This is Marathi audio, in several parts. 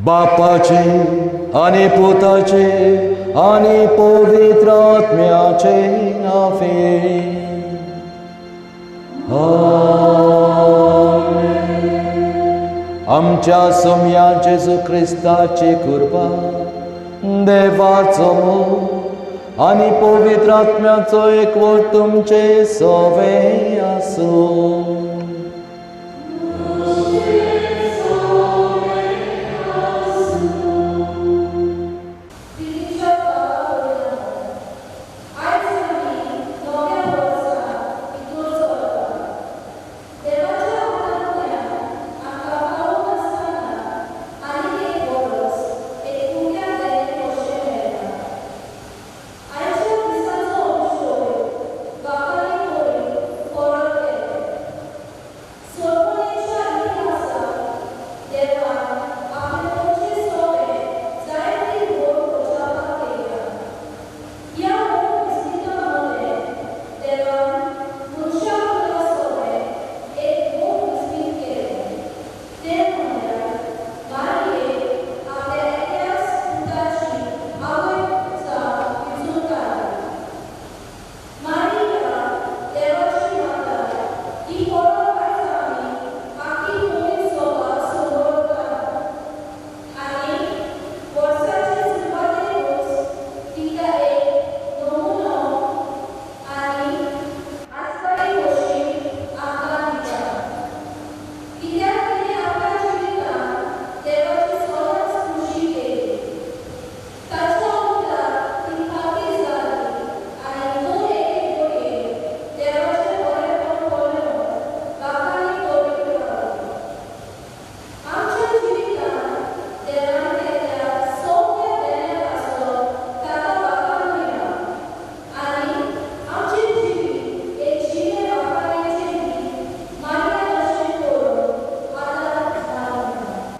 बापाचे आणि पुताचे आणि पवित्र आत्म्याचे नावे आमच्या सोम्या जेजू ख्रिस्ताची कृपा देवाचो मोग आणि पवित्र आत्म्याचो एकवट तुमचे सोवे आसूं.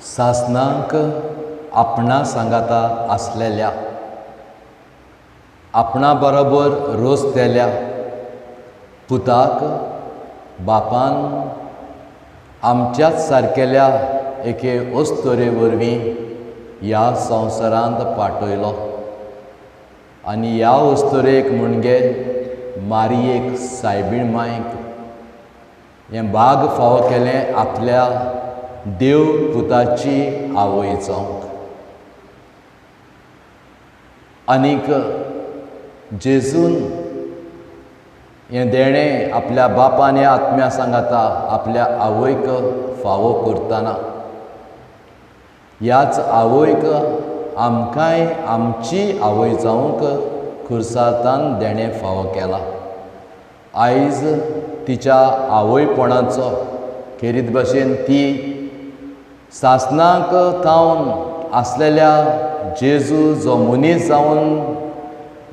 सासनांक आपणा सांगाता आसलेल्या आपणा बरोबर रोस देल्या पुताक बापान आमच्याच सारकेल्या एके अस्तोरे वरवीं ह्या संवसारांत पाठयलो आनी ह्या अस्तोरेक म्हणजे मारयेक सायबीण मांयक हें भाग फावो केलें आपल्या देव पुताची आवय जावंक. आनीक जेजून हें देणें आपल्या बापान ह्या आत्म्या सांगाता आपल्या आवयक फावो करतना ह्याच आवयक आमकांय आमची आवय जावंक खुर्सातान देणें फावो केला. आयज तिच्या आवयपणाचो खेरीत भाशेन ती सासणाक थावन आसलेल्या जेजू जो मनीस जावन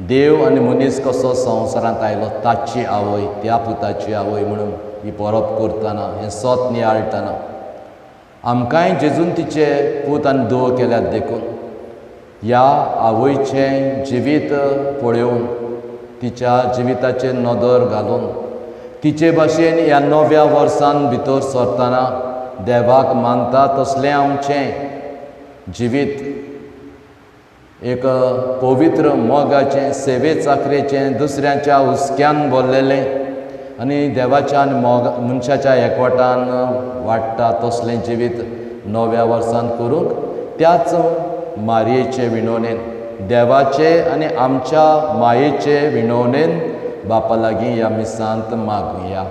देव आनी मनीस कसो संवसारांत आयलो ताची आवय, त्या पुताची आवय म्हणून ही परब करतना हें सोत नियाळटना आमकांय जेजून तिचे पूत आनी धुव केल्यात देखून ह्या आवयचें जिवीत पळयोवन तिच्या जिविताचेर नदर घालून तिचे भाशेन ह्या नव्या वर्सान भितर सरतना देवाक मानता तसलें आमचें जिवीत एक पवित्र मोगाचें सेवे चाकरेचें दुसऱ्याच्या हुस्क्यान भरलेलें आनी देवाच्या आनी मनशाच्या एकवटान वाडटा तसलें जिवीत नव्या वर्सान करूंक त्याच मारयेचे विणवणेन देवाचे आनी आमच्या मायेचे विणवणेन बापा लागीं ह्या मिसांत मागुया.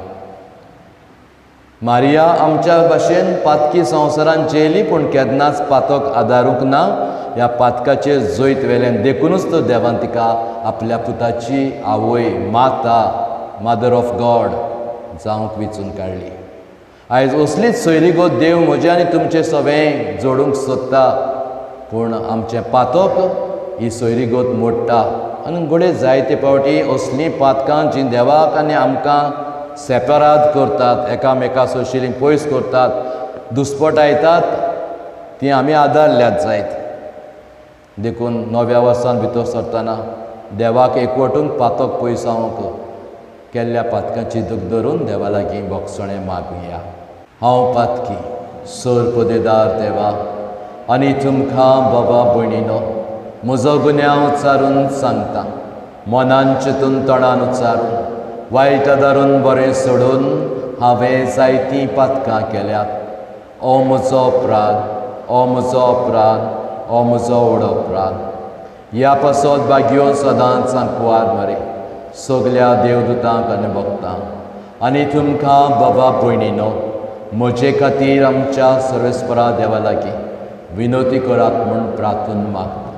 मारिया आमच्या भाशेन पातकी संवसारान जेली पूण केन्नाच पातक आदारूंक ना. ह्या पातकाचेर जैत वेलें देखूनच तो देवान तिका आपल्या पुताची आवय माता मदर ऑफ गॉड जावंक वेंचून काडली. आयज असलीच सोयरीगो देव म्हजें आनी तुमचें सगळें जोडूंक सोदता पूण आमचें पातक ही सोयरीगोत मोडटा आनी घोडे जायते फावटी असलीं पातकां जीं देवाक आनी आमकां सेपराद करतात एकामेका सोशिलीं पयस करतात दुस्पट येतात तीं आमी आदारल्यात जायत. देखून नव्या वर्सान भितर सरतना देवाक एकवटून पातक पयसावंक केल्ल्या पातकांची दूख धरून देवा लागीं बोगसणें मागुया. हांव पातकी सोर पोदेदार देवा आनी तुमकां बाबा भयणीनो म्हजो गुन्यांव उच्चारून सांगता. मनान चिंतून तोंडान उच्चारून वायट धरून बरें सोडून हांवें जायतीं पातकां केल्यात. ओ म्हजो अपराध, ओ म्हजो अपराध, ओ म्हजो व्हड अपराध. ह्या पासत भाग्यो सदांच सांकवार मरे सगल्या देवदूतांक आनी भक्तांक आनी तुमकां बाबा भयणीनो म्हजे खातीर आमच्या सर्वेस्परा देवा लागीं विनोती करात म्हूण प्रार्थून मागता.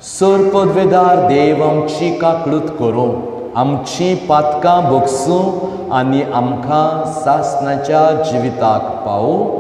सोर पदवेदार देव आमची काकळूत करूं आमची पातकां भोगसूं आनी आमकां सासणाच्या जिविताक पावूं.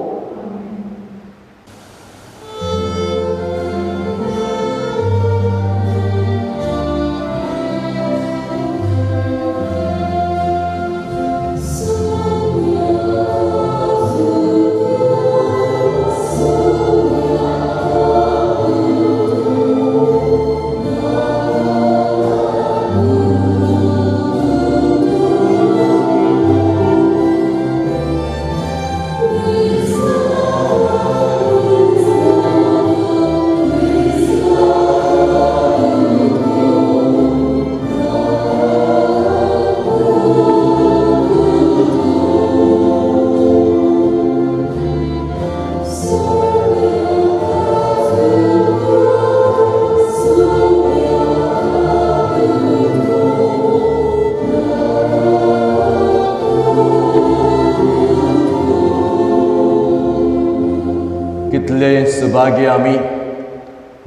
कितले सुभाग्य आमी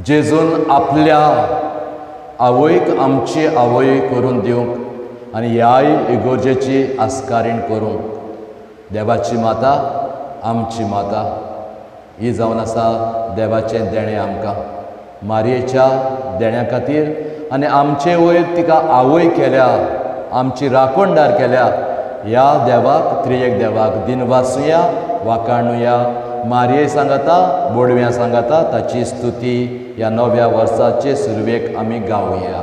जेजून आपल्या आवयक आमची आवय करून दिवंक आनी ह्याय इगोर्जेची आस्कारीण करूंक देवाची माता आमची माता ही जावन आसा देवाचें देणें आमकां. मारयेच्या देण्या खातीर आनी आमचे वयर तिका आवय केल्या आमची राखणदार केल्या ह्या देवाक त्रियेक देवाक दिनवासुया वाखाणुया. मारये सांगाता बोडव्यां सांगाता ताची स्तुती ह्या नव्या वर्साचे सुरवेक आमी गावया.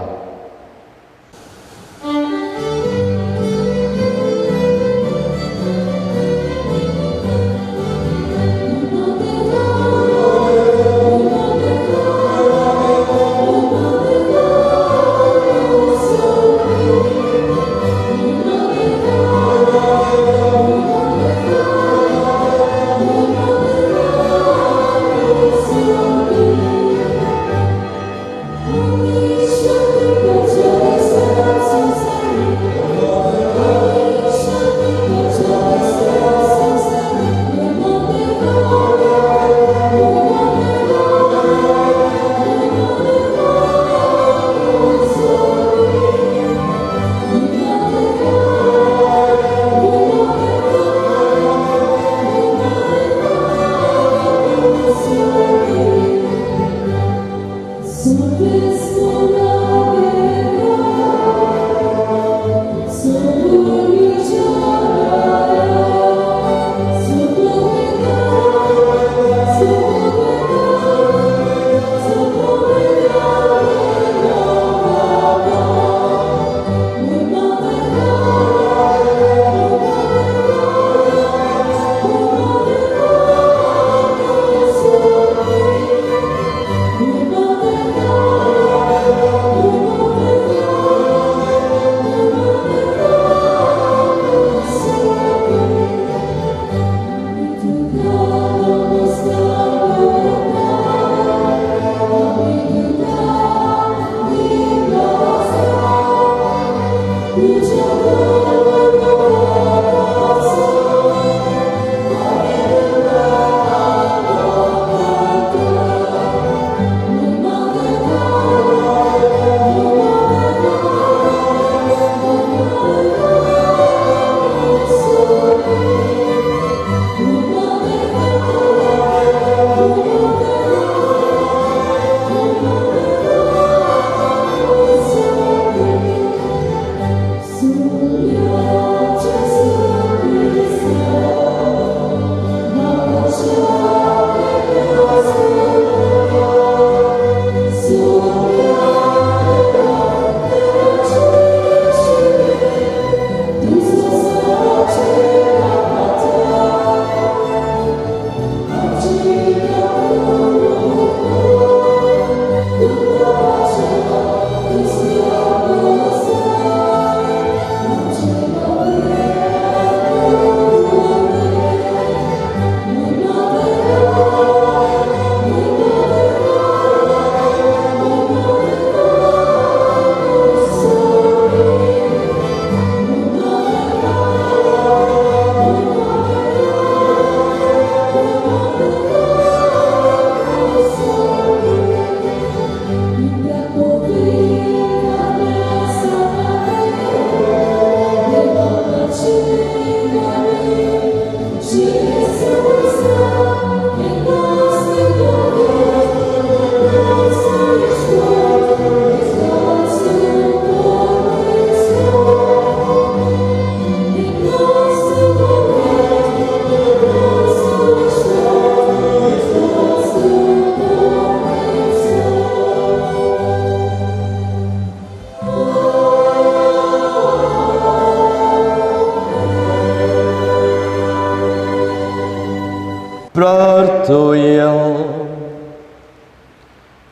प्रार्थुया.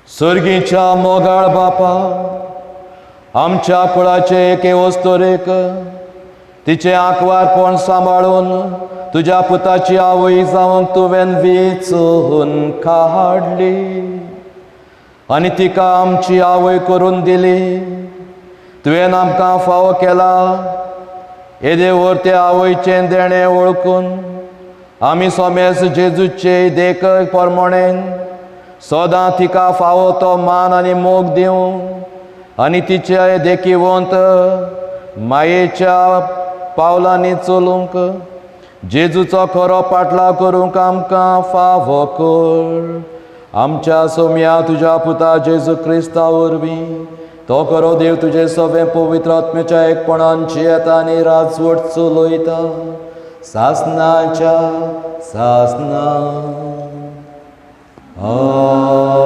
सर्गीच्या मोगाळ बापा, आमच्या कुळाचे एके वस्तोरेक तिचे आंकवारपण सांबाळून तुझ्या पुताची आवय जावंक तुवें वेचून काडली आनी तिका आमची आवय करून दिली. तुवें आमकां फावो केला. येदे व्हर ते आवयचें देणें वळखून आमी सोमेस जेजूचे देख प्रमाणें सदां तिका फावो तो मान आनी मोग दिवं आनी तिचे देखीवंत मायेच्या पावलांनी चलूंक जेजूचो खरो पाटला करूंक आमकां फावो कर. आमच्या सोम्या तुज्या पुता जेजू क्रिस्ता वरवीं तो खरो देव तुजे सगळे पवित्र आत्म्याच्या एकपणांची येता आनी राजवट चलयता सासनाच्या सासना. आमेन.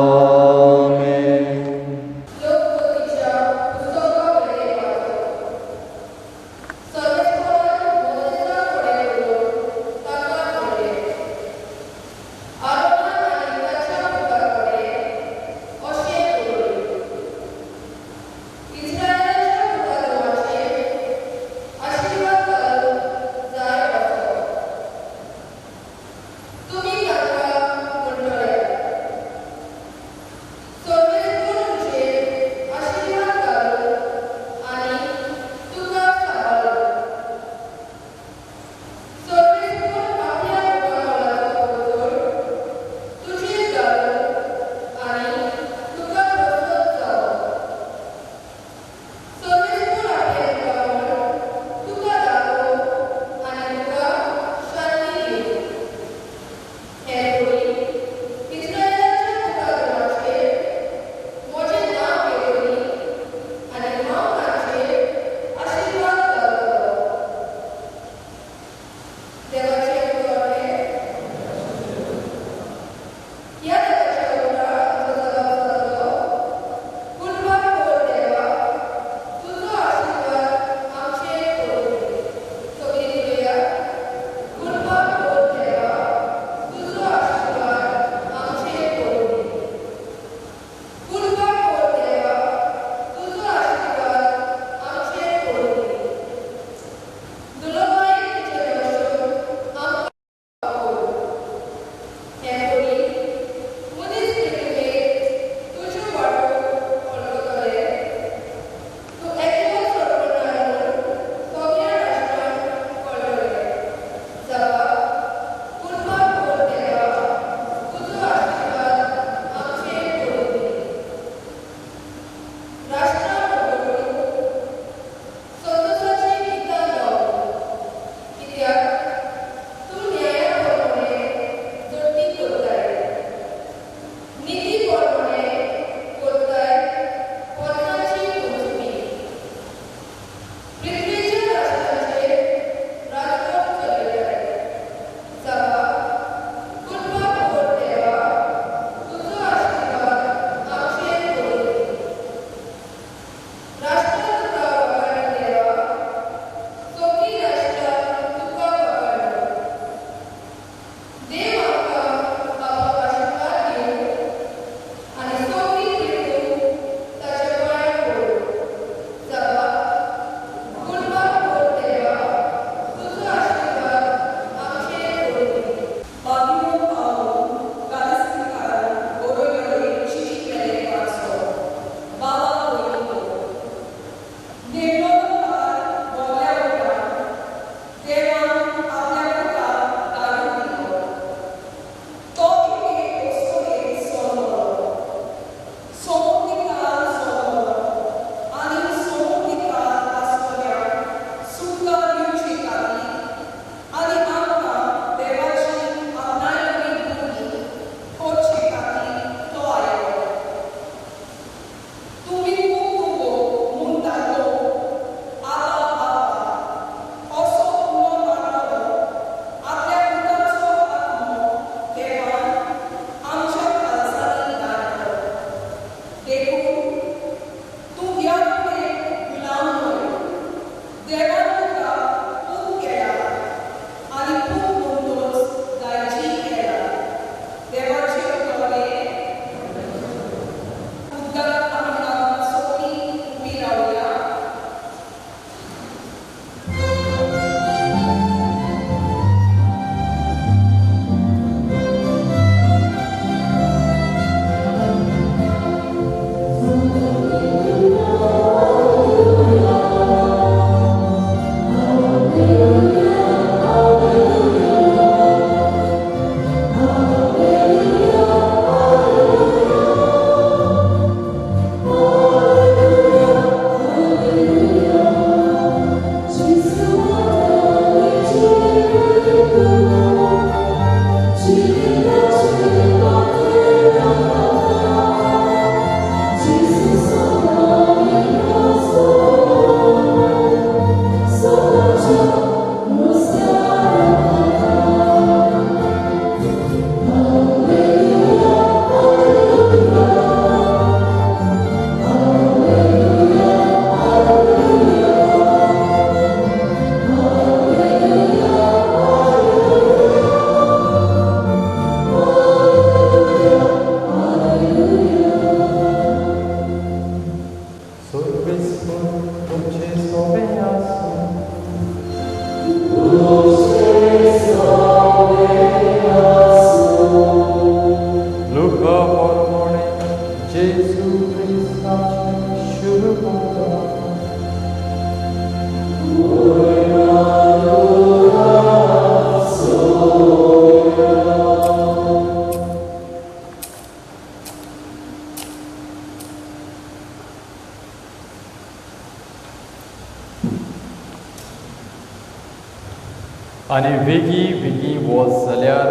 आनी बेगी वच जाल्यार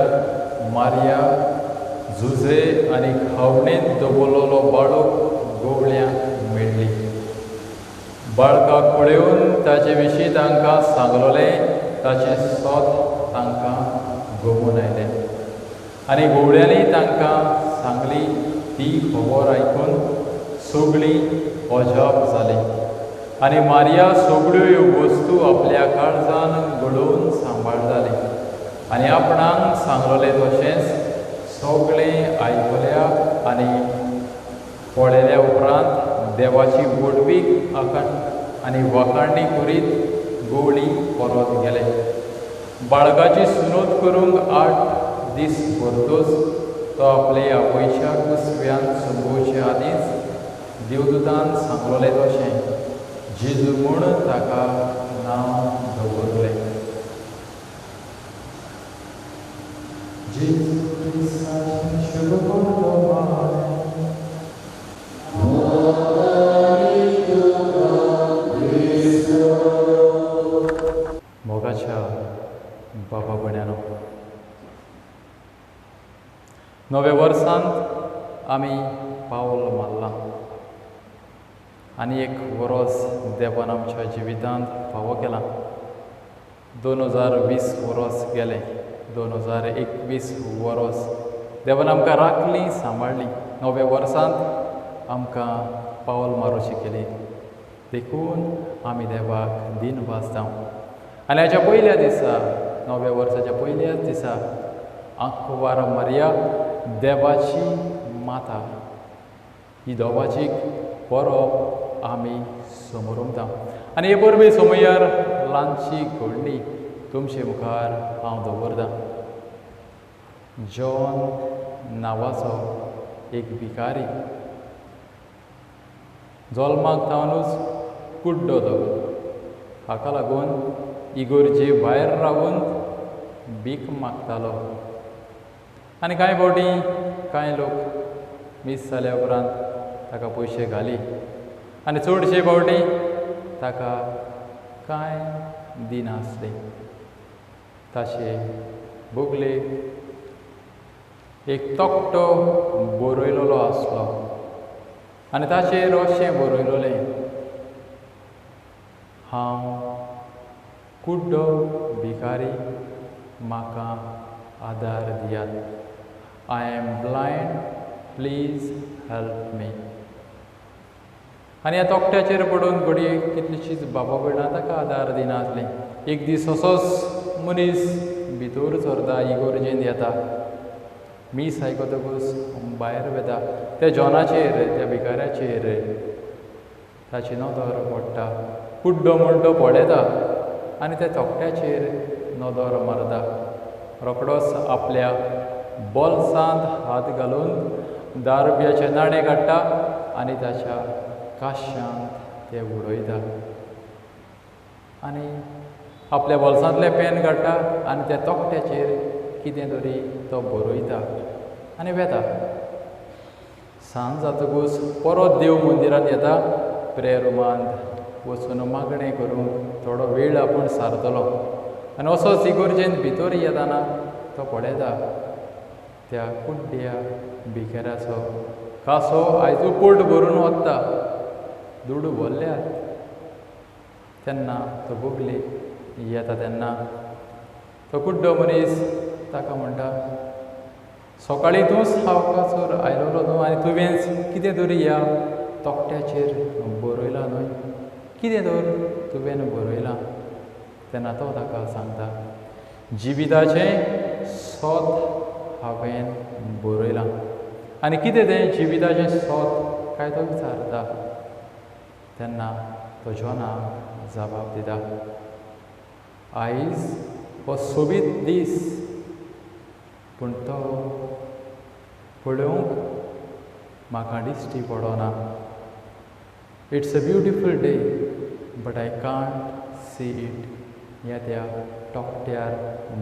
मारिया झुजे आनी खावणेंत दवरलेलो बाळूक गवळ्यांक मेळ्ळी. बाळकाक पळयोवन ताचे विशीं तांकां सांगलोलें ताचें सोत तांकां गमून आयलें. आनी गवळ्यांनी तांकां सांगली ती खबर आयकून सगळीं अजाप जालीं. आनी मारिया सगळ्यो ह्यो वस्तू आपल्या काळजान घडोवन सांबाळटाली. आनी आपणाक सांगलोलें तशेंच सगळें आयकल्या आनी पळयल्या उपरांत देवाची बोडवीक आनी वाखाणणी करीत गवळी परत गेले. बाळकाची सुनोत करूंक 8 दीस भरतूच तो आपले आपयच्या कुसव्यान सोंपोवचे आदींच देवदूतान सांगलोलें तशें जेजू म्हूण ताका नांव दवरलें. मोगाच्या बाबा भयणानो, नव्या वर्सांत आमी पावल मारलां आनी एक वरस देवान आमच्या जिवितांत फावो केलां. 2020 वरस गेलें. 2021 वरस देवान आमकां राखलीं, सांबाळलीं. नव्या वर्सांत आमकां पावल मारूची केली. देखून आमी देवाक दिनवास जावं. आनी हाच्या पयल्या दिसा, नव्या वर्साच्या पयल्याच दिसा आंखवार मारिया देवाची माता ही दोगांचीक परब आमी समोर उमता. आनी हे परबे समयार ल्हानशी घडणी तुमचे मुखार हांव दवरतां. जॉन नांवाचो एक भिकारी जल्माक जावनूच कुड्डो तो. हाका लागून इगोर्जे भायर रावून भीक मागतालो. आनी कांय फावटी कांय लोक मीस जाल्या उपरांत ताका पयशे घाली आनी चडशे फावटी ताका कांय दिनासले. ताचे बोगले एक तोकटो बरयलोलो आसलो आनी ताचेर अशें बरयलोलें, हांव कुड्डो भिकारी, म्हाका आदार दियात. I am blind, please help me. आनी ह्या तोकट्याचेर पडून घडये कितलींशींच बाबा भयणां ताका आदार दिनासलीं. एक दीस असोच मनीस भितर सरता, इगोर्जेंत येता. मीस आयकतकूच भायर वेता. त्या जॉनाचेर, त्या भिकाऱ्याचेर ताची नदर पडटा. कुड्डो म्हूण तो पळयता आनी त्या तोकट्याचेर नदर मारता. रोखडोच आपल्या बोल्सांत हात घालून 10 रुपयाचे नाणे काडटा आनी ताच्या काश्यांत ते उडयता. आनी आपल्या बोल्सांतलें पेन काडटा आनी त्या तोकट्याचेर कितें तरी तो बरयता आनी वेता. सांज जातकूच परत देव मंदिरांत येता. प्रेयर रुमांत वचून मागणें करूंक थोडो वेळ आपूण सारतलो. आनी असोच इगोर्जेंत भितर येताना तो पळयता त्या कुड्ड्या भिकाऱ्याचो कासो आयजू पोट भरून वता. दूड भरल्यात. तेन्ना तो बोगले येता तेन्ना तो कुड्डो मनीस ताका म्हणटा, सकाळीं तूंच सावकासोर आयलोलो न्हू आनी तुवें कितें तरी ह्या तोकट्याचेर बरयलां न्हय, कितें तर तुवें बरयलां. तेन्ना तो ताका सांगता, जिविताचें सोत हांवें बरयलां. आनी कितें तें जिविताचें सोत काय तो विचारता. तेन्ना तो जॉनाक जबाब दिता, आयज हो सोबीत दीस, पूण तो पळोवंक म्हाका दिश्टी पडना. It's a beautiful day but I can't see it. ह्या त्या तोकट्यार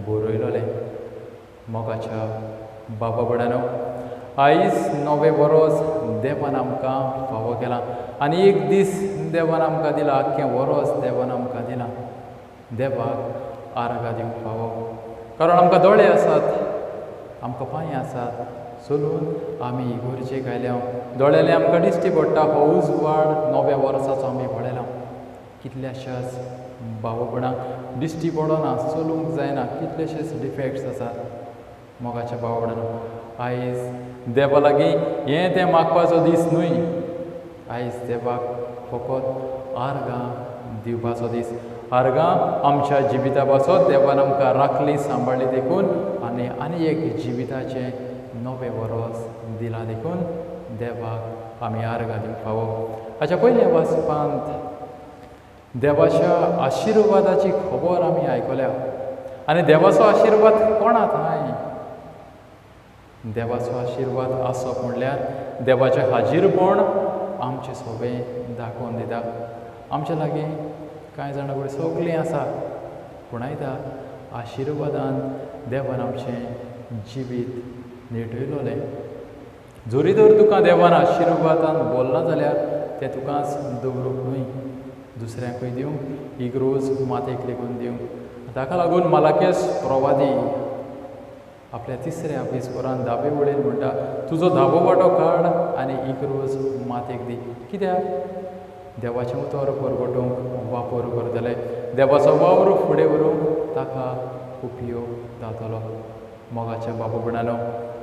बरयलोलें. मोगाच्या बाबा भयणानो, आयज नवें वरस देवान आमकां फावो केलां आनी एक दीस देवान आमकां दिला, आख्खें वरस देवान आमकां दिलां. देवाक आर्गां दिवंक फावो. कारण आमकां दोळे आसात, आमकां पांय आसात, चलून आमी इगोर्जेक आयल्या. दोळ्याले आमकां दिश्टी पडटा हो उजवाड नव्या वर्साचो आमी पळयला. कितल्याशाच भाव भयणांक दिश्टी पडना, चलूंक जायना, कितलेशेच डिफेक्ट्स आसात. मोगाच्या भाव भयणांनो, आयज देवा लागीं हें तें मागपाचो दीस न्हय. आयज देवाक फकत आर्गां दिवपाचो दीस. आर्गां आमच्या जिविता पासत देवान आमकां राखली, सांबाळली देखून आनी एक जिविताचें नवें वरस दिलां देखून देवाक आमी आर्गां दिवंक फावो. हाच्या पयल्या वाचपांत देवाच्या आशिर्वादाची खबर आमी आयकल्या. आनी देवाचो आशिर्वाद कोणाक नाय. देवाचो आशिर्वाद आसप म्हणल्यार देवाचें हाजीरपण आमचें सगळें दाखोवन दिता. आमच्या लागीं कांय जाणां कडेन सगळीं आसा, पूण आयता आशिर्वादान देवान आमचें जिवीत निटयलोलें. जोरी तर तुका देवान आशिर्वादान बोल्ला जाल्यार तें तुकाच दवरूंक न्हय, दुसऱ्यांकूय दिवंक, इगरोज मातेक लेगून दिवंक. ताका लागून मालाकेस प्रवादी आपल्या 3ऱ्या अपेस्कोरान दावे वळेन म्हणटा, तुजो धावो वांटो काड आनी इगरोज मातेक दी. कित्याक? देवाचें उतर परगटूंक वापर करतले, देवाचो वावर फुडें व्हरूंक ताका उपयोग जातलो. मोगाच्या बाबा भयणांनो,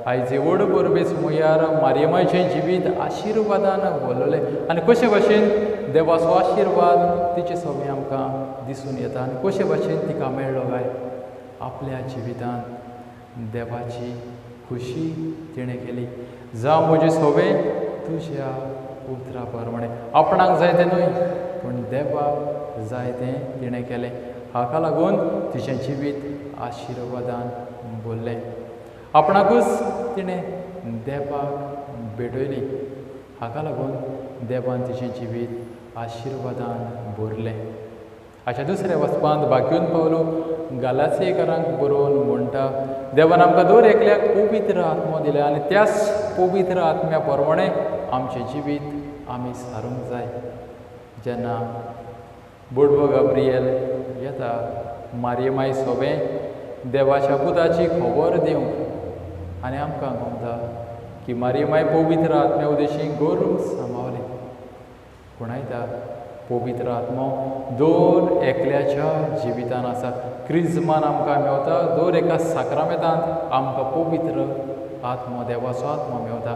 आयज व्हड परबेस मुयार मारयमाचें जिवीत आशिर्वादान भरलेलें. आनी कशे भाशेन देवाचो आशिर्वाद तिचे सगळें आमकां दिसून येता आनी कशे भाशेन तिका मेळ्ळो काय. आपल्या जिवितांत देवाची खुशी तिणें केली. जावं म्हजें सगळें तुज्या उतरा प्रमाणे. आपणाक जाय तें न्हय, पूण देवाक जाय तें तिणें केलें. हाका लागून तिचें जिवीत आशिर्वादान भरलें. आपणाकूच तिणें देवाक भेटयली. हाका लागून देवान तिचें जिवीत आशिर्वादान भरलें. हाच्या दुसऱ्या वचपांत बाकीवन पावलो गालाचेकारांक बरोवन म्हणटा, देवान आमकां दर एकल्याक पवित्र आत्मो दिले आनी त्याच पवित्र आत्म्या प्रमाणे आमचें जिवीत आमी सारूंक जाय. जेन्ना बोडवो गाब्रिएल येता मारयमाय सोबें देवाच्या पुताची खबर दिवंक आनी आमकां गमता की मारयमाय पवित्र आत्म्या उदेशी गोरूंक सांबाळली. पूण आयता पवित्र आत्मो दर एकल्याच्या जिवितान आसा. क्रिजमान आमकां मेवता, दर एका साक्रामेंतांत आमकां पवित्र आत्मो, देवाचो आत्मो मेवता.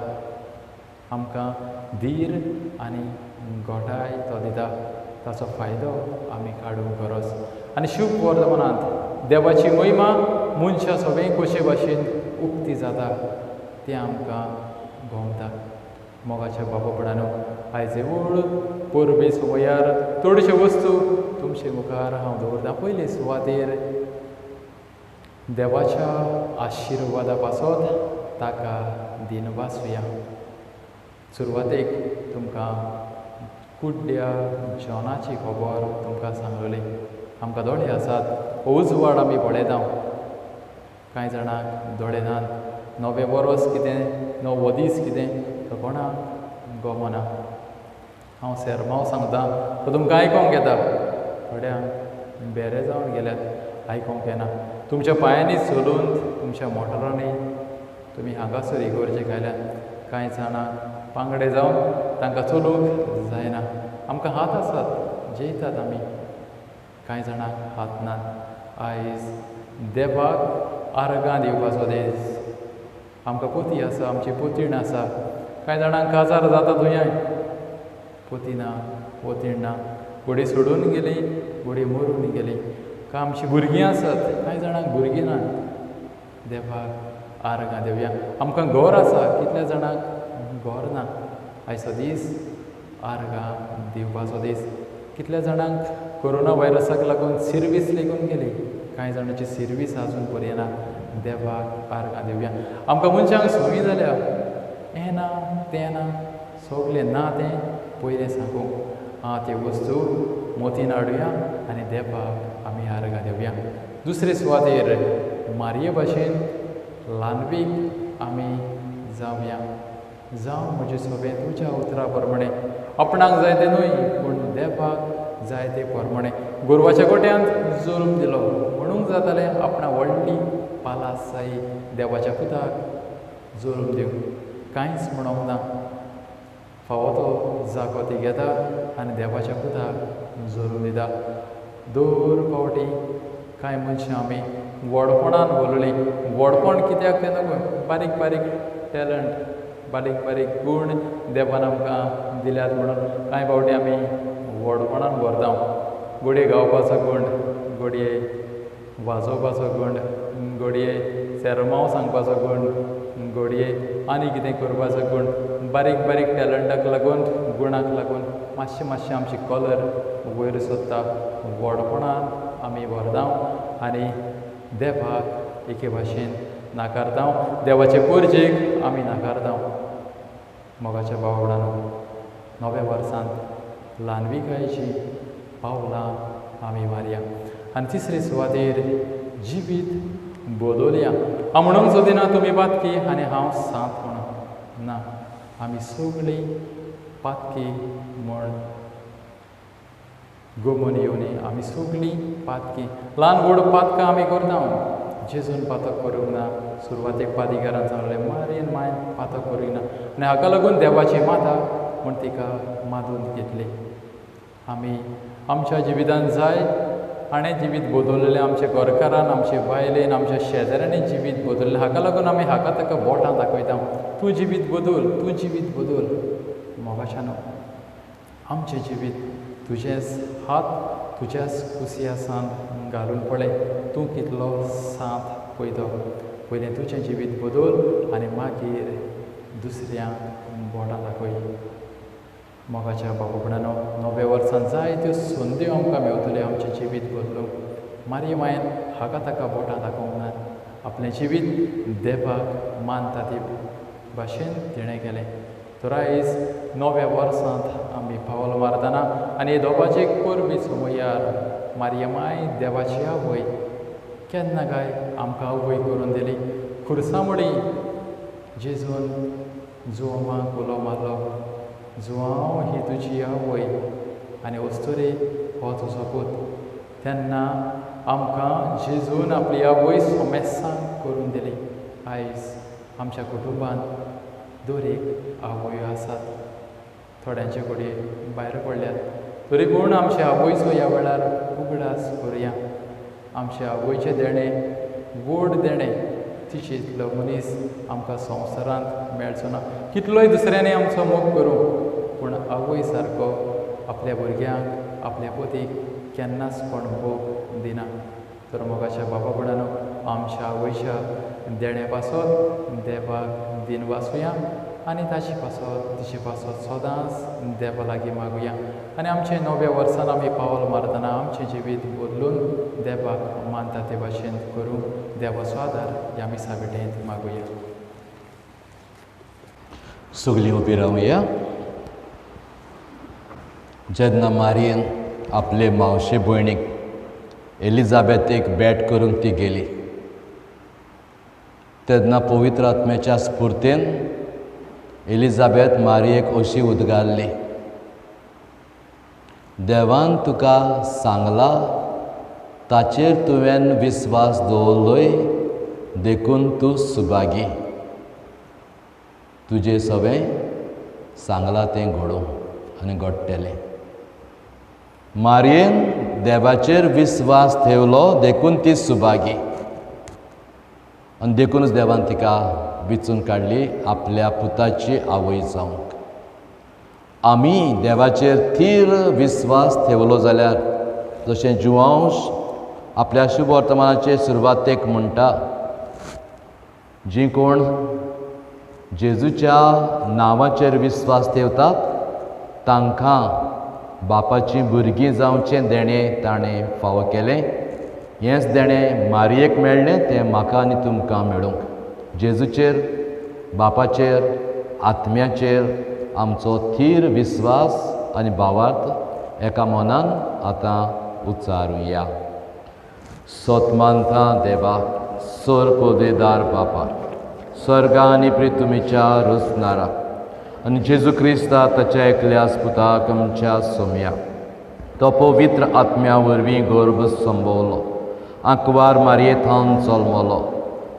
आमकां धीर आनी घोटाय तो दिता. ताचो फायदो आमी काडूंक गरज. आनी शुभ वर्तमानांत देवाची महिमा मनशां सगळीं कशे भाशेन उक्ती जाता तें आमकां गमता. मोगाच्या बाबा भयणांनो, आयज व्हड परबेस वयार थोड्योश्यो वस्तू तुमचे मुखार हांव दवरतां. पयले सुवातेर देवाच्या आशिर्वादा पासत ताका दिनवासुया. सुरवातेक तुमकां कुड्ड्या जॉनाची खबर तुमकां सांगलोली. आमकां दोळे आसात, उजवाड आमी पळयता. कांय जाणांक दोळे नात. नवें वरस कितें, नवो दीस कितें तो कोणाक गमना. हांव सेरमांव सांगता तो तुमकां आयकोंक येता. थोड्यांक बेरे जावन गेल्यात, आयकोंक येना. तुमच्या पांयांनी चलून, तुमच्या मोटरांनी तुमी हांगासर इगोर्जेक आयल्यात. कांय जाणांक पांगडे जावन तांकां चलूंक जायना. आमकां हात आसात, जेयतात आमी. कांय जाणांक हात नात. आयज देवाक आर्गां दिवपाचो दीस. आमकां पोती आसा, आमची पोतीण आसा. कांय जाणांक काजार जाता दुयें, पोती ना, पोतीण ना. घोडी सोडून गेली, घोडी मरून गेली. काय आमची भुरगीं आसात, कांय जाणांक भुरगीं नात. देवाक आर्गां दिवया. आमकां घर आसा, कितल्या जाणांक घर ना. आयचो दीस आर्गां दिवपाचो दीस. कितल्या जाणांक कोरोना व्हायरसाक लागून सर्वीस लेगून गेली. कांय जाणांची सर्वीस आजून पर्यंत ना. देवाक आर्गां दिवया. आमकां मनशांक संवय जाल्या, हें ना तें ना, सगळें ना तें पयलें सांगूंक. ते वस्तू मोतीन हाडुया आनी देवाक आमी आर्गां दिवया. दुसरे सुवातेर मारये भाशेन ल्हानवीक आमी जावया. जावं म्हजें सगळें तुज्या उतरा प्रमाणे. आपणाक जाय तें न्हय, पूण देवाक जाय ते प्रमाणे. गोरवाच्या गोट्यांत जोरून दिलो म्हणूंक जातालें आपणा व्हडली पालासाई देवाच्या पुताक जोरून दिवंक कांयच म्हणोंक ना. फावो तो जागो ती घेता आनी देवाच्या पुताक जोरून दिता. दर फावटी कांय मनशां आमी व्हडपणान उलयली. व्हडपण कित्याक तें नकळो, बारीक बारीक टॅलंट, बारीक बारीक गूण देवान आमकां दिल्यात म्हणून कांय फावटी आमी व्हडपणान व्हरता. घोडये गावपाचो गूण, घोडये वाजोवपाचो गूण, घोडये सेरमांव सांगपाचो गूण, घोडये आनी कितें करपाचो गूण, बारीक बारीक टॅलंटाक लागून गुणाक लागून मातशें आमची कलर वयर सोदता. व्हडपणान आमी व्हरता आनी देवाक एके भाशेन नाकारता. देवाचे पुर्जेक आमी नाकारता. मोगाच्या भावा भयणांनो, नव्या वर्सांत ल्हानविकायेची पावलां आमी मारया आनी तिसरे सुवातेर जिवीत बदलया. हांव म्हणूंक सोदिना तुमी पातकी आनी हांव सांत म्हणून ना. आमी सगळीं पातकी म्हण गमन येवनी. आमी सगळीं पातकी, ल्हान व्हड पातकां आमी करता. जेजून पातक करूंक ना. सुरवातेक पादिकारान सांगलें मारयेन मायन पातक करूंक ना आनी हाका लागून देवाची माता म्हूण तिका मादून घेतली. आमी आमच्या जिवितांत जाय हाणें जिवीत बदललेलें, आमच्या घरकारान, आमच्या बायलेन, आमच्या शेजाऱ्यांनी जिवीत बदललें. हाका लागून आमी हाका ताका बोटां दाखयता. तूं जिवीत बदल, तूं जिवीत बदल. मोगाशानो, आमचें जिवीत तुजेच हात तुज्याच कुसियासान घालून पळय. तूं कितलो सांत पळयतो. पयलें तुजें जिवीत बदल आनी मागीर दुसऱ्यांक बोटां दाखय. मोगाच्या बाबा भयणांनो, नव्या वर्सांत जायत्यो संद्यो आमकां मेवतल्यो आमचें जिवीत बदलूंक. मारये मायन हाका ताका बोटां दाखोवंक नात. आपलें जिवीत देवाक मानता ते भाशेन तिणें केलें. तर आयज नव्या वर्सांत आमी पावल मारतना आनी हे दोगांचे परबी समयार मारयमाय देवाची आवय केन्ना काय आमकां आवय करून दिली. खुर्सामणी जेजून जुवांक उलो मारलो, जुवांव ही तुजी आवय आनी वस्तुरे हो तुजो पूत. तेन्ना आमकां जेजून आपली आवय सोमेसांग करून दिली. आयज आमच्या कुटुंबांत दर एक आवयो आसात. थोड्यांचे कडेन भायर पडल्यात, तरी पूण आमच्या आवयचो ह्या वेळार उगडास करुया. आमच्या आवयचें देणें, गोड देणें तिचे इतलो मनीस आमकां संवसारांत मेळचो ना. कितलोय दुसऱ्यांनी आमचो मोग करूं पूण आवय सारको आपल्या भुरग्यांक, आपल्या पोतीक केन्नाच कोण मोग दिना. तर मोगाच्या बाबा भयणांनो, आमच्या आवयच्या देण्या पासत देवाक दिन वाचुया आनी ताची पासत तिचे पासत सदांच देवा लागीं मागुया. आनी आमचें नव्या वर्सान आमी पावल मारतना आमचें जिवीत बदलून देवाक मानता ते भाशेन करूं. देवाचो आदार ह्या मिसा भेटेंत मागुया. सगळीं उबी रावया. जेन्ना मारयेन आपले मावशे भयणीक एलिझाबेथेक भेट करूंक ती गेली, तेन्ना पवित्र आत्म्याच्या स्फूर्तेन एलिझाबेथ मारयेक अशी उद्गारली, देवान तुका सांगला ताचेर तुवें विस्वास दवरलोय देखून तूं सुभागी. तुजें सगळें सांगलां तें घडोवं आनी घडटलें. मारयेन देवाचेर विस्वास ठेवलो देखून ती सुभागी. आनी देखूनच देवान तिका वेंचून काडली आपल्या पुताची आवय जावंक. आमी देवाचेर थीर विस्वास ठेवलो जाल्यार, जशें जुवांश आपल्या शुभ वर्तमानाचे सुरवातेक म्हणटा, जीं कोण जेजूच्या नांवाचेर विस्वास ठेवतात तांकां बापाची भुरगीं जावचें देणें ताणें फावो केलें. हेंच देणें मारयेक मेळ्ळें तें म्हाका आनी तुमकां मेळूंक. जेजूचेर, बापाचेर, आत्म्याचेर आमचो थीर विस्वास आनी भावार्थ एका मनान आतां उच्चारुया. सोतमानता देवा, सोर पोदेदार बापा, स्वर्गा आनी पृथ्वीच्या रुसनारा आनी जेजू क्रिस्ता ताच्या एकल्याच पुताक आमच्या सोम्या तो पवित्र आत्म्या वरवीं गर्भ संभोवलो, आंकवार मारयेंतान जल्मलो,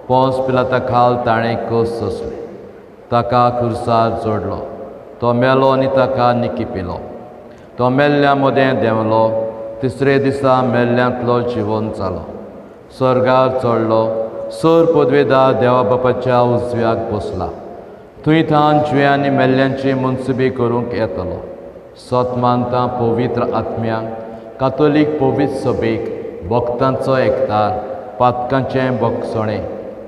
पोंस पिलाता खाल ताणें कस सोंसलें, ताका खुर्सार जोडलो, तो मेलो आनी ताका निकिपिलो, तो मेल्ल्या मोदें देंवलो, तिसरे दिसा मेल्ल्यांतलो जिवंत जालो, स्वर्गार चडलो, सर पदवेदार देवा बापाच्या उजव्याक बसला, थंय थान जिव्या आनी मेल्ल्यांची मनसुबी करूंक येतलो. सतमानता पवित्र आत्म्या, कातोलीक पवित्र सभेक, भक्तांचो एकतार, पातकांचें भोगसणें,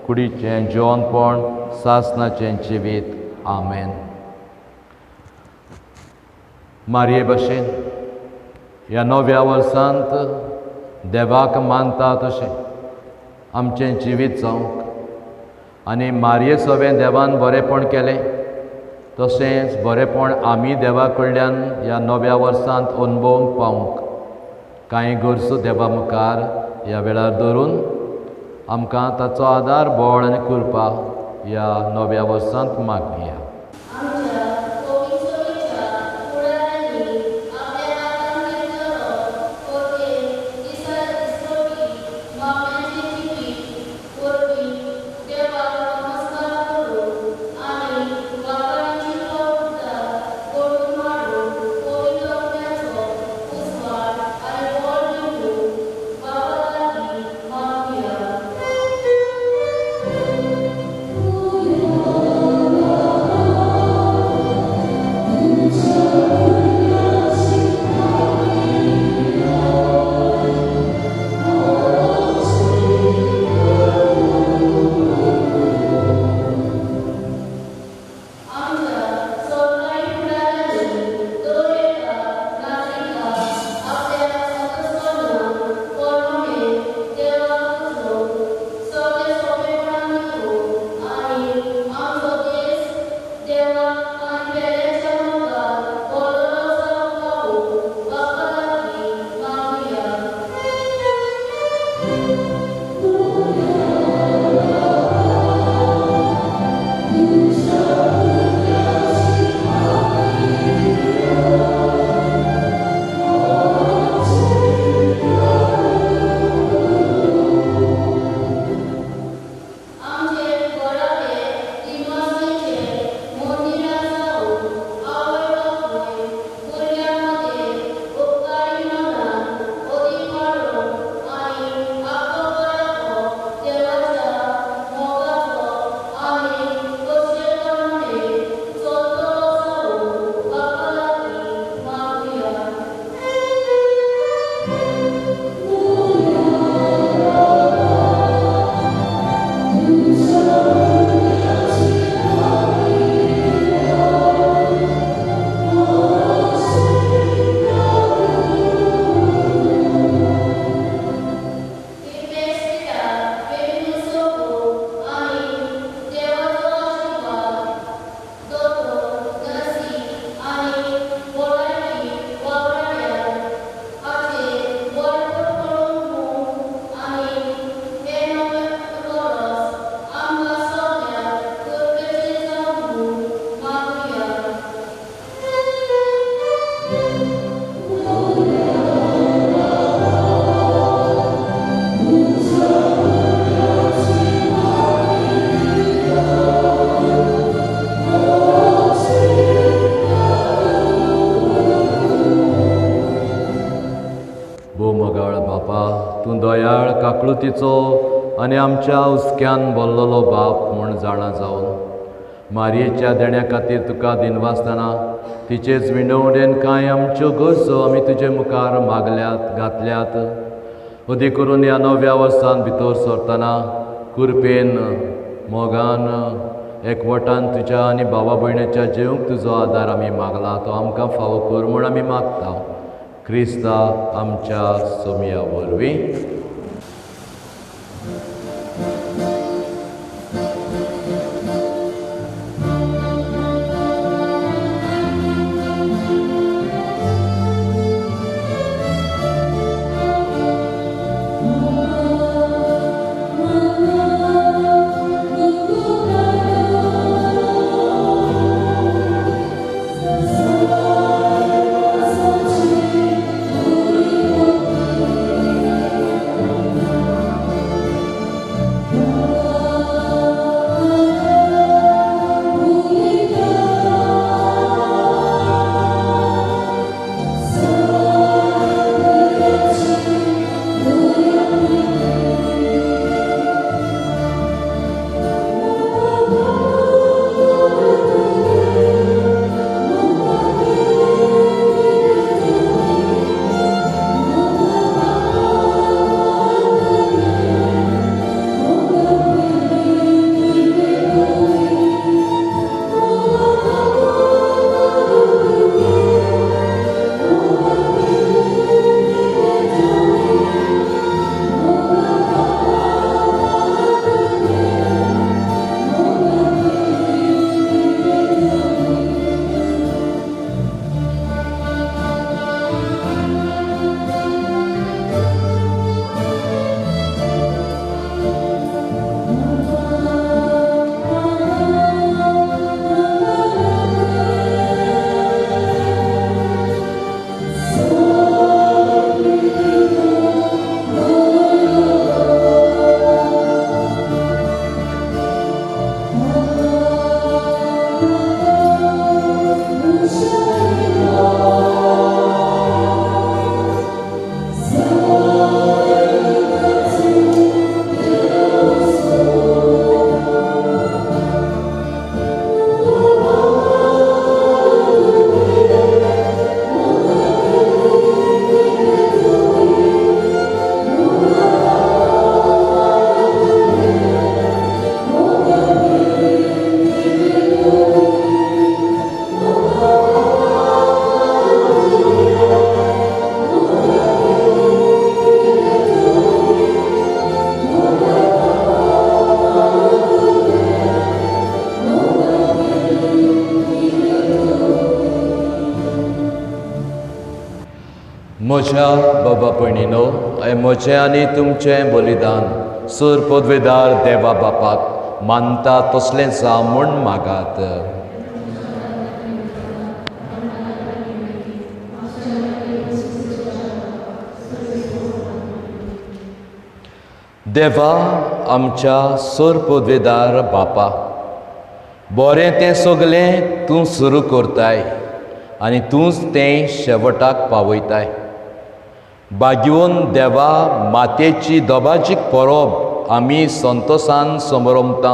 कुडीचें जेवणपण, सासणाचें जिवीत. आमेन. मारये भाशेन ह्या नव्या वर्सांत देवाक मानता तशें आमचें जिवीत जावंक आनी मारये सवें देवान बरेंपण केलें तशेंच बरेंपण आमी देवा कडल्यान ह्या नव्या वर्सांत अनुभवूंक पावूंक कांय गरजो देवा मुखार ह्या वेळार धरून आमकां ताचो आदार बोळ आनी कृपा ह्या नव्या वर्सांत मागया. काकळुतीचो आनी आमच्या हुस्क्यान भरलेलो बाप म्हूण जाणा जावन मारयेच्या देण्या खातीर तुका दिनवासतना तिचेच विणवणेन कांय आमच्यो गरजो आमी तुजे मुखार मागल्यात घातल्यात. अदी करून ह्या नव्या वर्सान भितर सरतना कुरपेन मोगान एकवटान तुज्या आनी भावा भयणीच्या जिवंक तुजो आदार आमी मागला तो आमकां फावो कर म्हूण आमी मागता. क्रिस्ता आमच्या सोमया वरवीं. Oh म्हज्या बाबा भयणीनो, म्हजें आनी तुमचें बलिदान सूर पदवेदार देवा बापाक मानता तसलें जावं म्हूण मागात. देवा आमच्या सूर पदवेदार बापा, बरें तें सगलें तूं सुरू करताय आनी तूंच तें शेवटाक पावयताय. भाग्यवन देवा, मातयेची दोबाजीक परब आमी संतोशान समरमता.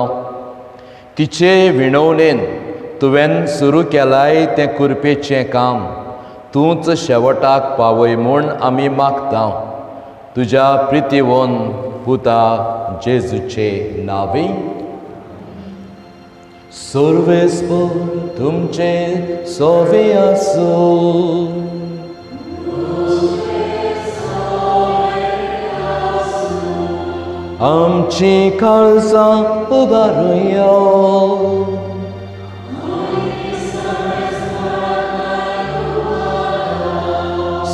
तिचे विणवणेन तुवें सुरू केलाय तें कुरपेचें काम तूंच शेवटाक पावय म्हूण आमी मागता. तुज्या प्रितीवन पुता जेजूचे नांवे. सर्वेस्पर तुमचे सोवे आसूं. आमची काळजां उबारुया.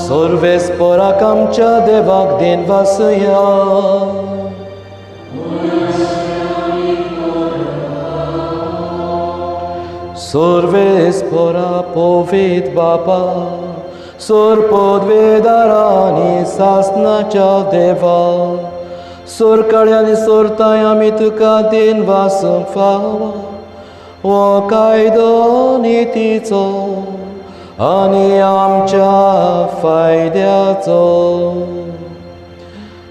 सर्वेस्पराक आमच्या देवाक दिन वासुया. सर्वेस्परा पवित बापा, सोर पदवेदारांनी सासनाच्या देवा, सोर कळ्यांनी सोरताय आमी तुका दिन वासूंक फावा. हो कायदो नितीचो आनी आमच्या फायद्याचो.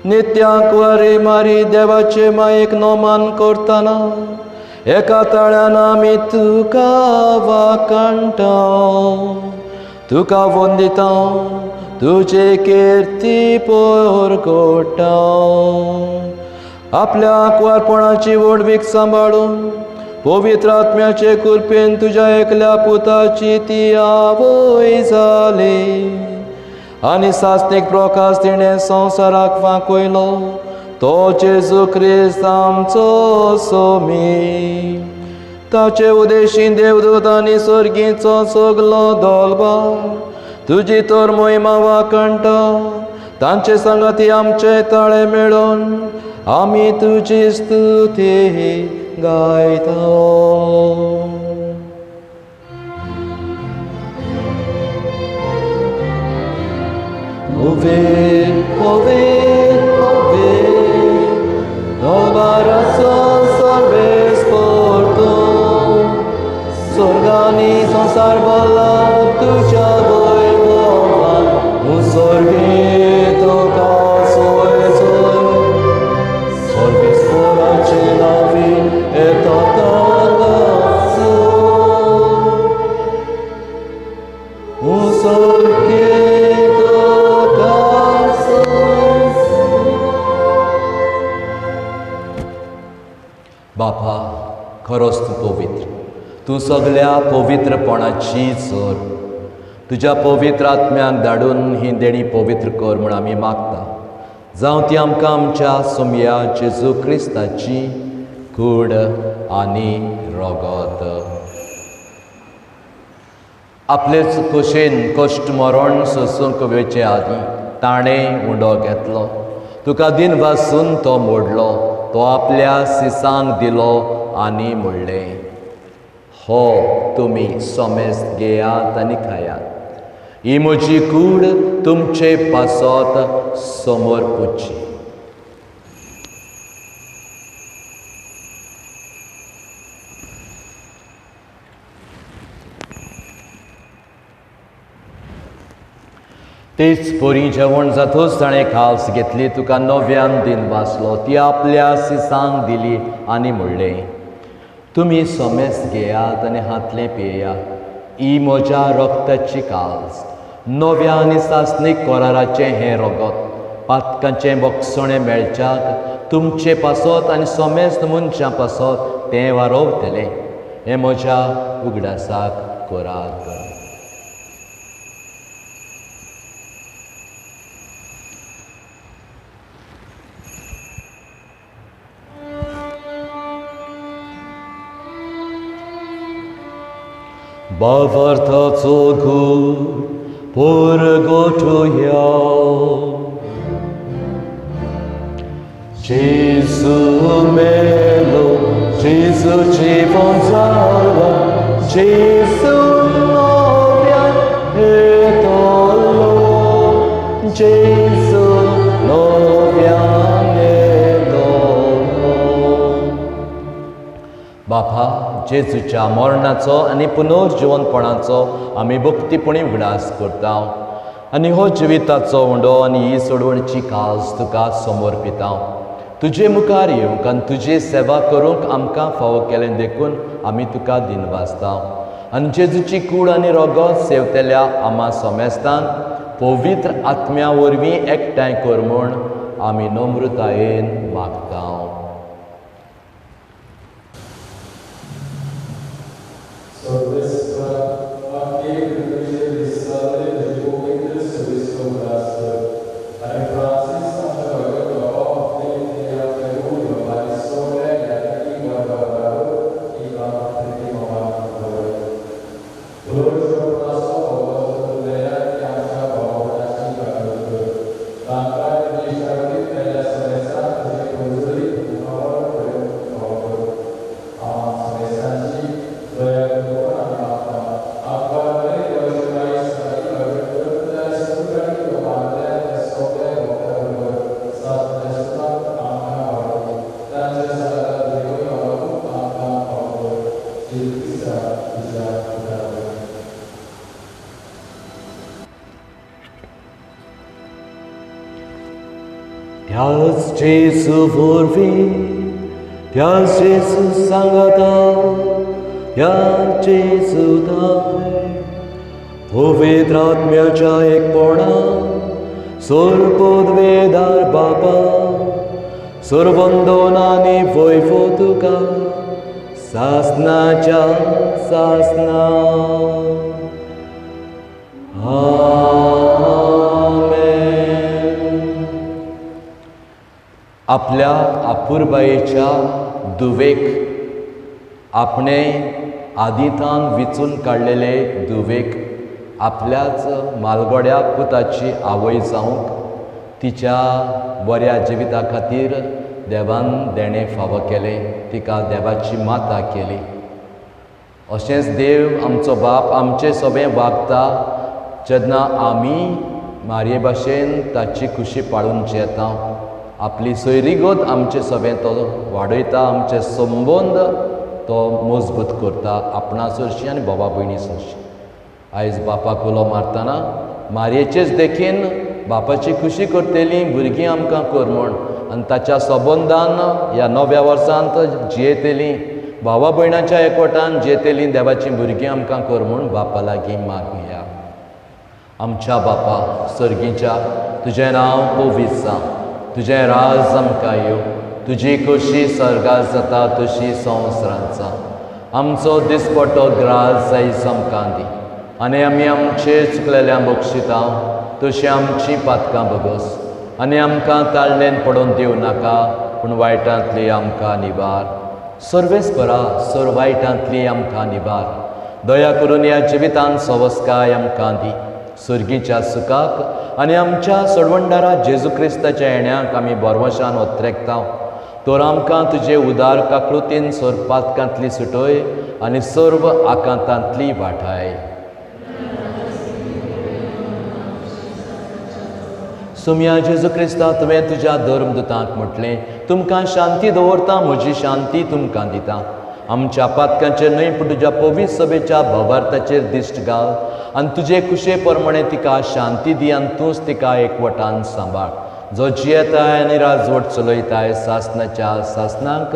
नित्याक वरी मारी देवाचे मायेक नोमान करतना एका ताळ्यान आमी तुका वाकाणटा. तुका वंदिता, तुजे किर्ती परगटा. आपल्या आंकवारपणाची वडवीक सांबाळून पवित्र आत्म्याचे कृपेन तुज्या एकल्या पुताची ती आवय जाली आनी सासणीक प्रकाश तिणें संवसाराक वांकयलो तो जेजू क्रिस्त आमचो सोमी. ताचे उदेशीं देवदूत आनी सर्गीचो सगलो दलबार तुजी तर मोहिमा वाकणटा. तांचे संगती आमचे ताळे मेळोन आमी तुजी स्तुती गायता. Oven, oven, oven, dolbaraco sorves porto, sorgani संसार भला तुझ्या वैभवा, मुसर्गीत का सोय सोय, सर्वेस्पराचे नावी येता तागासो. मुसर्गीत का सोय बापा, खरोच तूं पवित्र. तूं सगळ्या पवित्रपणाची चोर. तुज्या पवित्र आत्म्याक धाडून ही देणी पवित्र कर म्हूण आमी मागता. जावं ती आमकां आमच्या सोमया जेजू क्रिस्ताची कूड आनी रगत. आपलेच कुशेन कश्ट मरण सोसूंक वेचे आदी ताणें उंडो घेतलो. तुका दिन वासून तो मोडलो. तो आपल्या सिसांक दिलो आनी म्हणलें, हो तुमी सोमेस्त घेयात आनी खायात. ही म्हजी कूड तुमचे पासत समोर पुजची. तेच पोरी जेवण जातूच ताणें खास घेतली. तुका नव्यान दिन वाचलो. ती आपल्या सिसांक दिली आनी म्हणलें, तुमी सोमेस्त घेयात आनी हातलें पियेयात. ही म्हज्या रगताची काळज, नव्या आनी सासणीक कराराचें हें रगत. पातकांचें बक्षणें मेळच्याक तुमचे पासत आनी सोमेस्त मनशां पासत तें वारोवतलें. हें म्हज्या उगडासाक करात. भावार्थाचो घोर porgotuja. Gesù melo, Gesù ci consola, Gesù novia e tolo, Gesù novia e tolo. बापा जेजूच्या मरणाचो आनी पुनर्जीवनपणाचो आमी भक्तीपणी विडास करता आनी हो जिविताचो उंडो आनी ही सोडवणची कास तुका समर्पिता. तुजे मुखार येवंक आनी तुजी सेवा करूंक आमकां फावो केलें देखून आमी तुका दिनवासता. आनी जेजूची कूड आनी रगत सेवतेल्या आमा सोमेस्तान पवित्र आत्म्या वरवीं एकठांय कर म्हूण आमी नम्रतायेन मागता. त्याच जेसू वरवीं, त्याच जेसू सांगता, ह्या जेसू दाय पवित्र आत्म्याच्या एकपणान सर्वोद्वेदार बापा सर्वंदोनांनी वैभव तुका सासनाच्या सासना. आपल्या आपुरबायेच्या दुवेक आपणे आदितान विचून काडलेले दुवेक आपल्याच मालगोड्या पुताची आवय जावंक तिच्या बऱ्या जिविता खातीर देवान देणे फावो केले, तिका देवाची माता केली. अशेंच देव आमचो बाप आमचे सोबे वागता जेन्ना आमी मारये भाशेन ताची खुशी पाळून जेता. आपली सोयरीगोत आमचे सोबे तो वाडयता, आमचे संबंद तो मजबूत करता आपणासरशी आनी बाबा भयणी सरशी. आयज बापाक उलो मारतना मारयेचेच देखीन बापाची खुशी करतेली भुरगीं आमकां कर म्हूण आनी ताच्या संबंदान ह्या नव्या वर्सांत जियेतेली भावा भयणाच्या एकवटान जियेतेली देवाची भुरगीं आमकां कर म्हूण बापा लागीं मागुया. आमच्या बापा सर्गीच्या तुजें नांव पवित्र जावं, तुजें राज आमकां येवं, तुजी कशी सर्गांत जाता तशी संवसारांत जावं. आमचो दिसपट्टो ग्रास आयज आमकां दी आनी आमी आमचे चुकलेल्यांक बक्षिता तशी आमची पातकां बगस आनी आमकां ताळणेन पडोवन दिवं नाका पूण वायटांतली आमकां निबार. सर्वेस्परा सर वायटांतली आमकां निबार. दया करून ह्या जिवितांत सवस्काय आमकां दी. सर्गीच्या सुखाक आनी आमच्या सोडवणदारा जेजू क्रिस्ताच्या येण्याक आमी बोरवशान ओत्रेकता. तर आमकां तुजे उदार काकळुतीन सर पातकांतली सुटय आनी सर्व आकांतांतली वाटाय. सुम्या जेजू क्रिस्ता तुवें तुज्या धर्मदुतांक म्हटलें, तुमकां शांती दवरता, म्हजी शांती तुमकां दिता. आमच्या पातकांचेर न्हय पूण तुज्या पवित्र सभेच्या भवार्थाचेर दिश्ट घाल आनी तुजे कुशे प्रमाणे तिका शांती दी आनी तूंच तिका एकवटान सांबाळ. जो जियेताय आनी राजवट चलयताय सासनाच्या सासनाक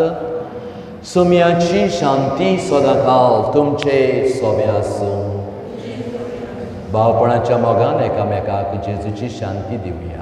सुम्याची शांती सदांकाल तुमचे सोबे आसूं. भावपणाच्या मोगान एकामेकाक जेजूची शांती दिवया.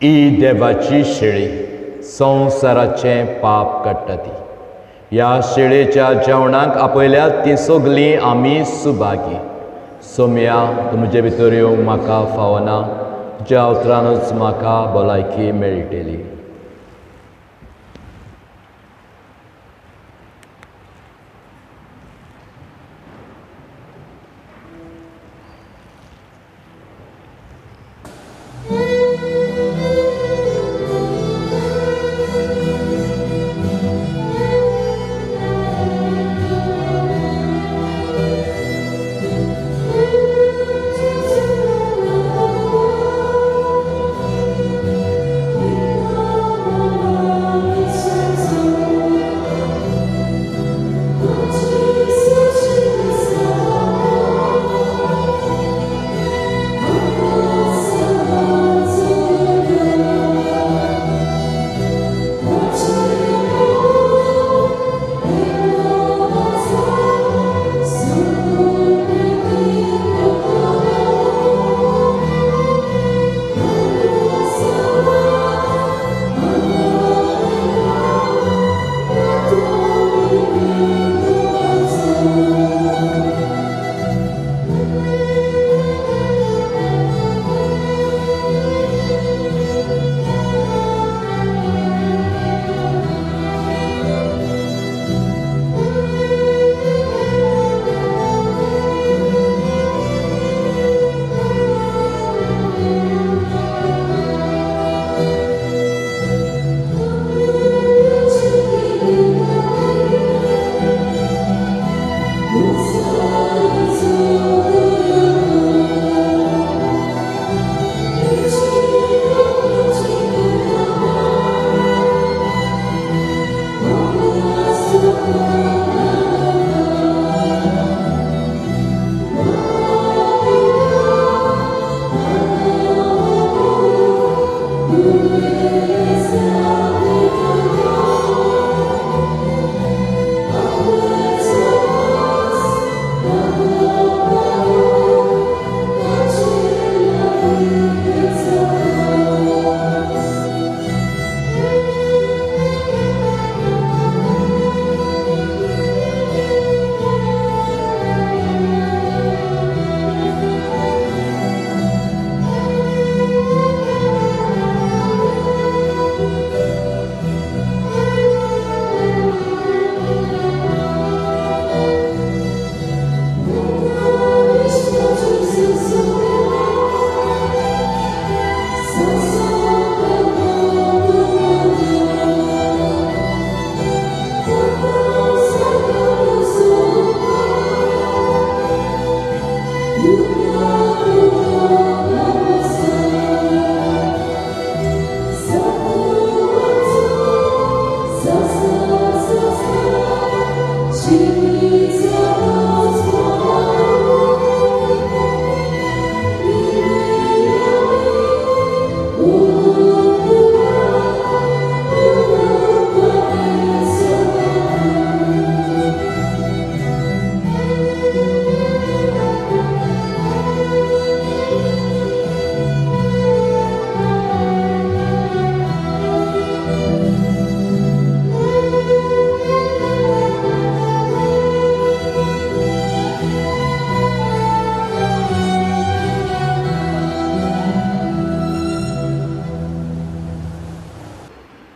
ही देवाची शेळी संवसाराचें पाप काडटा ती. ह्या शेळेच्या जेवणाक आपयल्यात ती सगलीं आमी सुभागी. सोम्या तूं म्हजे भितर येवंक म्हाका फावना, तुज्या उतरानूच म्हाका भलायकी मेळटली.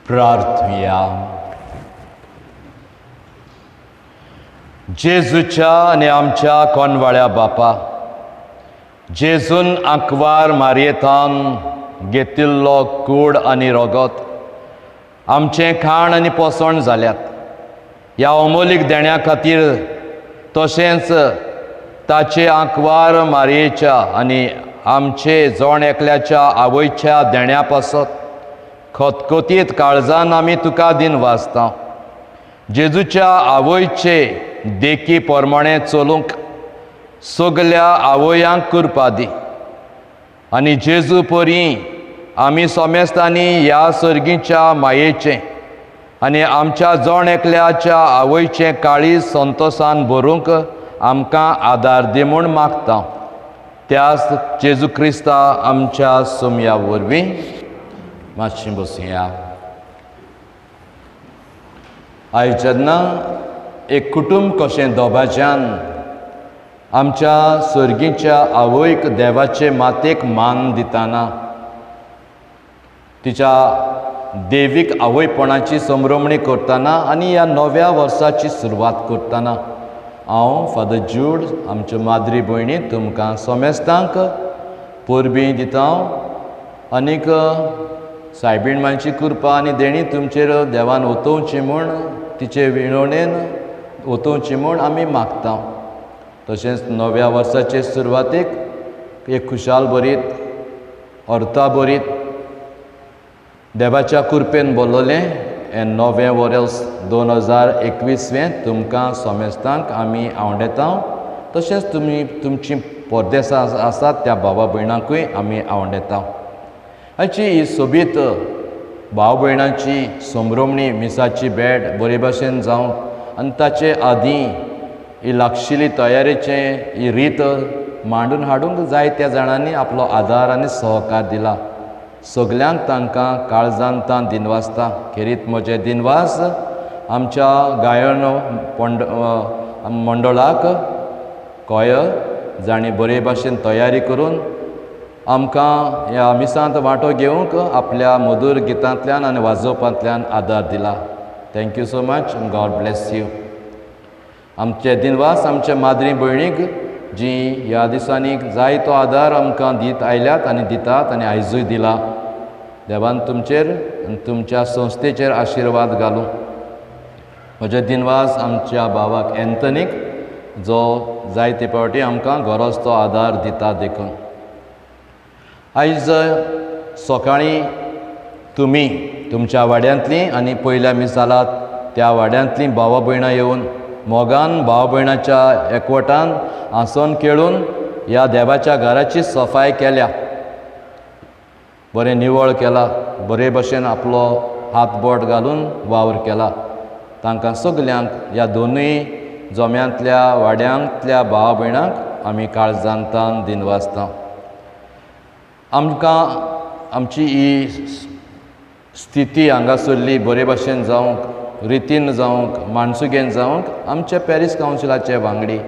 प्रार्थुया. जेजूच्या आनी आमच्या कोनवाळ्या बापा, जेजून आंकवार मारयेंतान घेतिल्लो कूड आनी रोगत आमचें खाण आनी पोसण जाल्यात. ह्या अमोलीक देण्या खातीर तशेंच ताचे आंकवार मारयेच्या आनी आमचे जोण एकल्याच्या आवयच्या देण्या पासत खतखतीत काळजान आमी तुका दिन वाचता. जेजूच्या आवयचे देखी प्रमाणें चलूंक सगल्या आवयांक कृपा दी आनी जेजू परी आमी सोमेस्तांनी ह्या सर्गीच्या मायेचें आनी आमच्या जोण एकल्याच्या आवयचें काळीज संतोशान भरूंक आमकां आदार दी म्हूण मागता. त्याच जेजू क्रिस्ता आमच्या सोम्या वरवीं मातशें बसुया. आयज जेन्ना एक कुटुंब कशें दोबाज्यान आमच्या सर्गीच्या आवयक देवाचे मातेक मान दिताना तिच्या देवीक आवयपणाची संभ्रमणी करतना आनी ह्या नव्या वर्साची सुरवात करतना हांव फादर जूड आमच्यो माद्री भयणी तुमकां सोमेस्तांक परबीं दिता. आनीक सायबीणमांची कृपा आनी देणी तुमचेर देवान ओतोवची म्हूण तिचे विणवणेन ओतोवची म्हूण आमी मागता. तशेंच नव्या वर्साचे सुरवातेक एक खुशाल बरीत अर्था बरीत देवाच्या कृपेन बोललोलें हें नवें वर्स 2021 तुमकां सोमेस्तांक आमी आवंडेता. तशेंच तुमची परदेसां आसात त्या भावा भयणांकूय आमी आवंडेता. हाची ही सोबीत भाव भयणांची संभ्रमणी मिसाची भेट बरे भाशेन जावंक आनी ताचे आदीं ही लागशिल्ली तयारेचें ही रीत मांडून हाडूंक जायत्या जाणांनी आपलो आदार आनी सहकार दिला. सगल्यांक तांकां काळजांत दिनवासता. खेरीत म्हजे दिनवास आमच्या गायन मंडळाक कॉयर जाणी बरे भाशेन तयारी करून आमकां ह्या मिसांत वांटो घेवंक आपल्या मधूर गितांतल्यान आनी वाजोवपांतल्यान आदार दिला. Thank you so much. God bless you. आमचे दिनवास आमच्या माद्री भयणीक जी ह्या दिसांनी जायतो आदार आमकां दीत आयल्यात आनी दितात आनी आयजूय दिला. देवान तुमचेर आनी तुमच्या संस्थेचेर आशिर्वाद घालूं. म्हजे दिनवास आमच्या भावाक एंथनीक जो जायते फावटी आमकां गरज तो आदार दिता देखून. आयज सकाळीं तुमी तुमच्या वाड्यांतलीं आनी पयल्या मिसालात त्या वाड्यांतलीं भावा भयणां येवन मोगान भाव भयणाच्या एकवटान हांसोन खेळून ह्या देवाच्या घराची सफाई केल्या. बरें निवळ केला. बरे भशेन आपलो हातबोट घालून वावर केला. तांकां सगल्यांक ह्या दोनूय जोम्यांतल्या वाड्यांतल्या भाव भयणांक आमी काळजांतान दिनवासता. आमकां आमची ही स्थिती हांगासरली बरे भाशेन जावंक रितीन जावंक माणसुगेन जावंक आमच्या पॅरीस कावन्सिलाचे वांगडी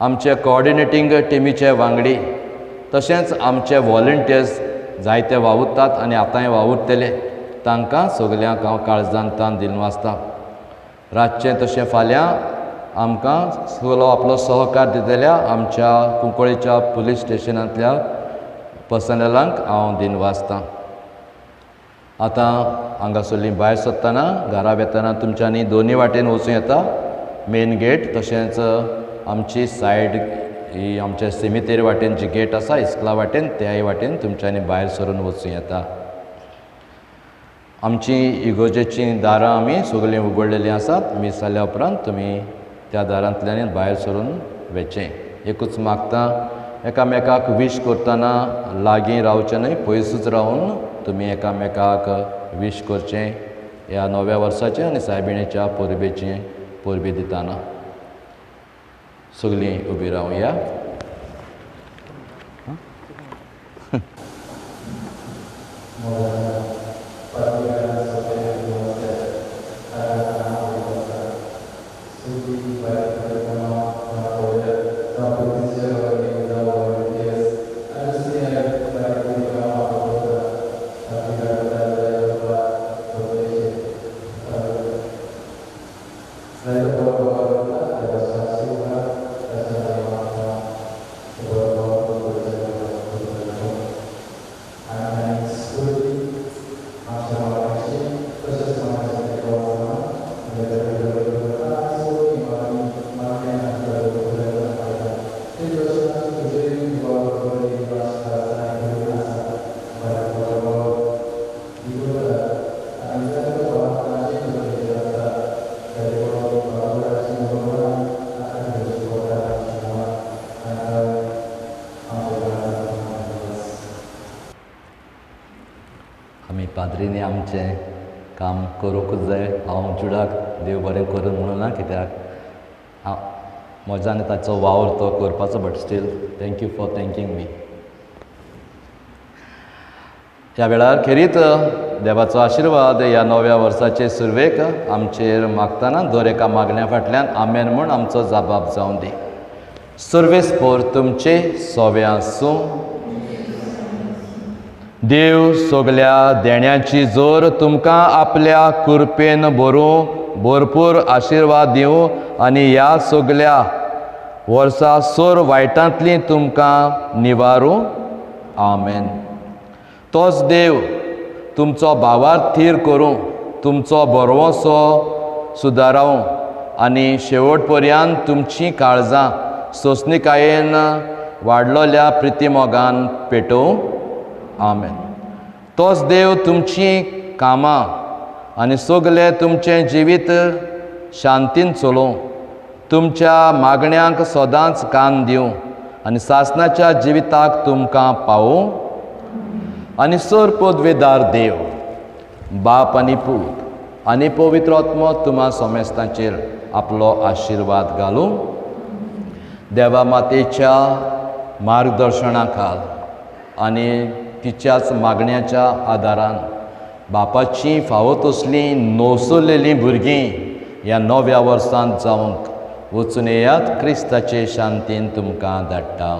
आमचे कोऑर्डिनेटींग टिमीचे वांगडी तशेंच आमचे वॉलंटियर्स जायते वावुरतात आनी आतांय वावुरतले. तांकां सगल्यांक हांव काळजांतान दिनवासता. रातचें तशें फाल्यां आमकां सगलो आपलो सहकार दितल्या आमच्या कुंकळेच्या पुलीस स्टेशनांतल्या पर्सनलांक हांव दिनवासतां. आतां हांगासरलीं भायर सरतना घरा वेतना तुमच्यांनी दोनी वाटेन वचूं येता. मेन गेट तशेंच आमची सायड ही आमच्या सेमितेरी वाटेन जी गेट आसा इस्कला वाटेन त्याय वाटेन तुमच्यांनी भायर सरून वचूं येता. आमची इगोजेचीं दारां आमी सगळीं उगडलेलीं आसात. मीस जाल्या उपरांत तुमी त्या दारांतल्यान भायर सरून वेचें. एकूच मागता एकामेकाक विश करतना लागीं रावचें न्हय पयसूच रावन तुमी एकामेकाक विश करचें ह्या नव्या वर्साचें आनी सायबिणीच्या परबेचें परबी दिताना. सगळीं उबी रावया. आमी पाद्रीनी आमचें काम करूंकूच जाय. हांव जुडाक देव बरें करून म्हणून ना कित्याक हांव म्हज्यान ताचो वावर तो करपाचो बट स्टील थँक्यू फॉर थँकींग मी. ह्या वेळार खेरीत देवाचो आशिर्वाद ह्या नव्या वर्साचे सुरवेक आमचेर मागतना दर एका मागण्या फाटल्यान आमेन म्हूण आमचो जबाब जावं दी. सर्वेस्पोर तुमचे सोवे आसूं. देव सगल्या देण्याची जोर तुमकां आपल्या कृपेन भरूं भरपूर आशिर्वाद दिवं आनी ह्या सगल्या वर्सा सोर वायटांतली तुमकां निवारूं. आमेन. तोच देव तुमचो भावार थीर करूं, तुमचो बरोसो सुदारावं आनी शेवट पर्यंत तुमचीं काळजां सोंसणिकायेन वाडलोल्या प्रितीमोगान पेटोवं. आमेन. तोच देव तुमचीं कामां आनी सगलें तुमचें जिवीत शांतीन चलोवं, तुमच्या मागण्यांक सदांच कान दिवं आनी सासणाच्या जिविताक तुमकां पावोवं. आनी सर पदवेदार देव बाप आनी पूत आनी पवित्र आत्मो तुम्हा सोमेस्तांचेर आपलो आशिर्वाद घालूं. देवा मातेच्या मार्गदर्शना खाल आनी तिच्याच मागण्याच्या आदारान बापाची फावत असलीं नवसरलेलीं भुरगीं ह्या नव्या वर्सांत जावंक वचून येयात. क्रिस्ताचे शांतीन तुमकां धाडटा.